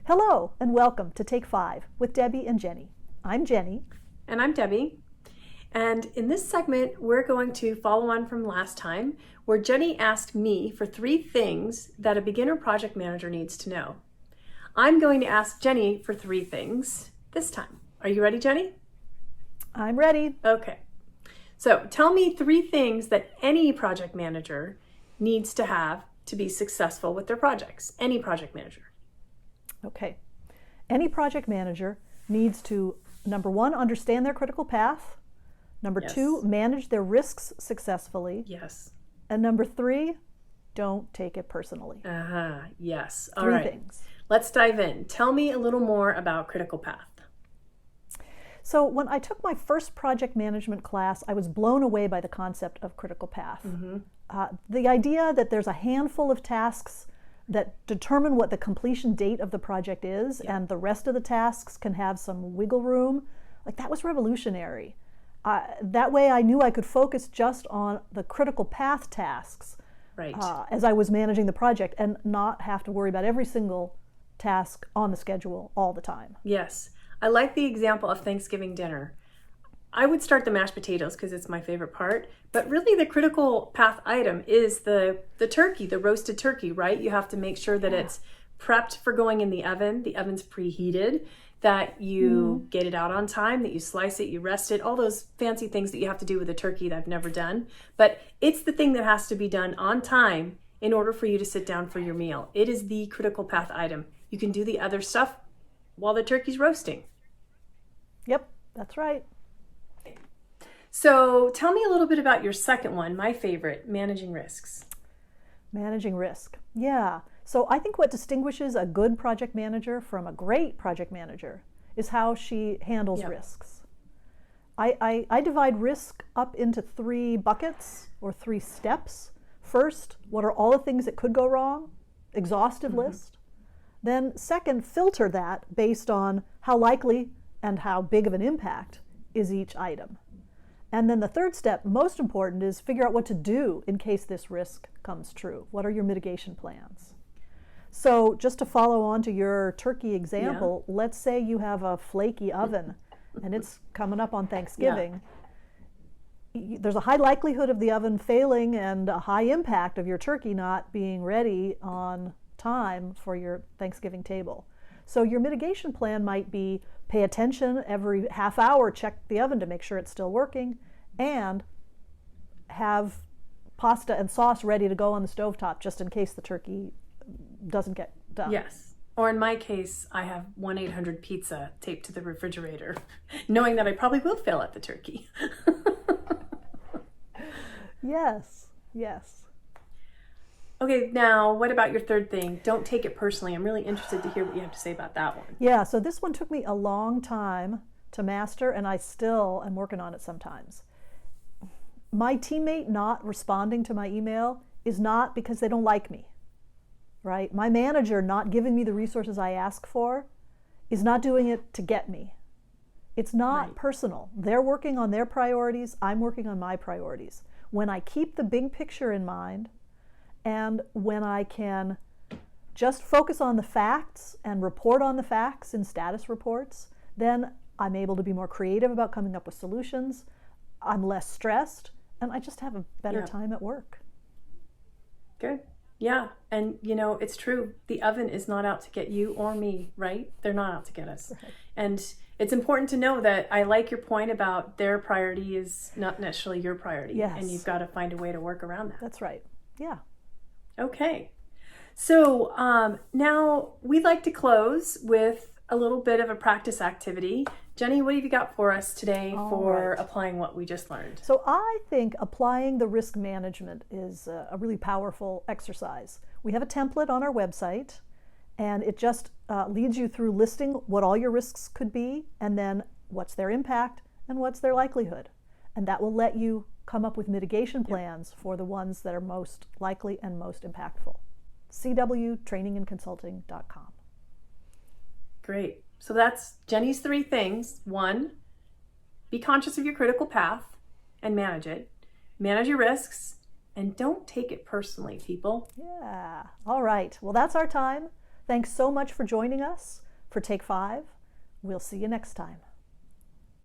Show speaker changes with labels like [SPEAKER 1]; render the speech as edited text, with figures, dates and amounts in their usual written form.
[SPEAKER 1] Hello and welcome to Take 5 with Debbie and Jenny. I'm Jenny.
[SPEAKER 2] And I'm Debbie. And in this segment, we're going to follow on from last time, where Jenny asked me for 3 things that a beginner project manager needs to know. I'm going to ask Jenny for 3 things this time. Are you ready, Jenny?
[SPEAKER 1] I'm ready.
[SPEAKER 2] Okay. So tell me 3 things that any project manager needs to have to be successful with their projects. Any project manager.
[SPEAKER 1] Okay. Any project manager needs to, number 1, understand their critical path. Number
[SPEAKER 2] Yes.
[SPEAKER 1] 2, manage their risks successfully.
[SPEAKER 2] Yes.
[SPEAKER 1] And number 3, don't take it personally.
[SPEAKER 2] Yes. All
[SPEAKER 1] 3
[SPEAKER 2] right.
[SPEAKER 1] things.
[SPEAKER 2] Let's dive in. Tell me a little more about critical path.
[SPEAKER 1] So when I took my first project management class, I was blown away by the concept of critical path. The idea that there's a handful of tasks that determine what the completion date of the project is, and the rest of the tasks can have some wiggle room, like that was revolutionary. That way I knew I could focus just on the critical path tasks
[SPEAKER 2] Right.
[SPEAKER 1] as I was managing the project and not have to worry about every single task on the schedule all the time.
[SPEAKER 2] Yes. I like the example of Thanksgiving dinner. I would start the mashed potatoes because it's my favorite part, but really the critical path item is the turkey, the roasted turkey, right? You have to make sure that it's prepped for going in the oven. The oven's preheated, that you get it out on time, that you slice it, you rest it, all those fancy things that you have to do with a turkey that I've never done. But it's the thing that has to be done on time in order for you to sit down for your meal. It is the critical path item. You can do the other stuff while the turkey's roasting.
[SPEAKER 1] Yep, that's right.
[SPEAKER 2] So tell me a little bit about your second one, my favorite, managing risks.
[SPEAKER 1] Managing risk. Yeah. So I think what distinguishes a good project manager from a great project manager is how she handles risks. I divide risk up into 3 buckets or 3 steps. First, what are all the things that could go wrong? Exhaustive list. Then second, filter that based on how likely and how big of an impact is each item. And then the third step, most important, is figure out what to do in case this risk comes true. What are your mitigation plans? So just to follow on to your turkey example, let's say you have a flaky oven and it's coming up on Thanksgiving. There's a high likelihood of the oven failing and a high impact of your turkey not being ready on time for your Thanksgiving table. So your mitigation plan might be pay attention every half hour, check the oven to make sure it's still working, and have pasta and sauce ready to go on the stovetop just in case the turkey doesn't get done.
[SPEAKER 2] Yes. Or in my case, I have 1-800-PIZZA taped to the refrigerator, knowing that I probably will fail at the turkey.
[SPEAKER 1] Yes, yes.
[SPEAKER 2] Okay, now what about your third thing? Don't take it personally. I'm really interested to hear what you have to say about that one.
[SPEAKER 1] Yeah, so this one took me a long time to master, and I still am working on it sometimes. My teammate not responding to my email is not because they don't like me, right? My manager not giving me the resources I ask for is not doing it to get me. It's not personal. They're working on their priorities. I'm working on my priorities. When I keep the big picture in mind, and when I can just focus on the facts and report on the facts in status reports, then I'm able to be more creative about coming up with solutions. I'm less stressed, and I just have a better time at work.
[SPEAKER 2] Good. Yeah. And you know, it's true. The oven is not out to get you or me, right? They're not out to get us.
[SPEAKER 1] Right.
[SPEAKER 2] And it's important to know that I like your point about their priority is not necessarily your priority.
[SPEAKER 1] Yes.
[SPEAKER 2] And you've got to find a way to work around that.
[SPEAKER 1] That's right. Yeah.
[SPEAKER 2] Okay. So now we'd like to close with a little bit of a practice activity. Jenny, what have you got for us today for applying what we just learned?
[SPEAKER 1] So I think applying the risk management is a really powerful exercise. We have a template on our website, and it just leads you through listing what all your risks could be, and then what's their impact and what's their likelihood. And that will let you come up with mitigation plans for the ones that are most likely and most impactful. cwtrainingandconsulting.com.
[SPEAKER 2] Great. So that's Jenny's 3 things. 1, be conscious of your critical path and manage it. Manage your risks and don't take it personally, people.
[SPEAKER 1] Yeah. All right. Well, that's our time. Thanks so much for joining us for Take 5. We'll see you next time.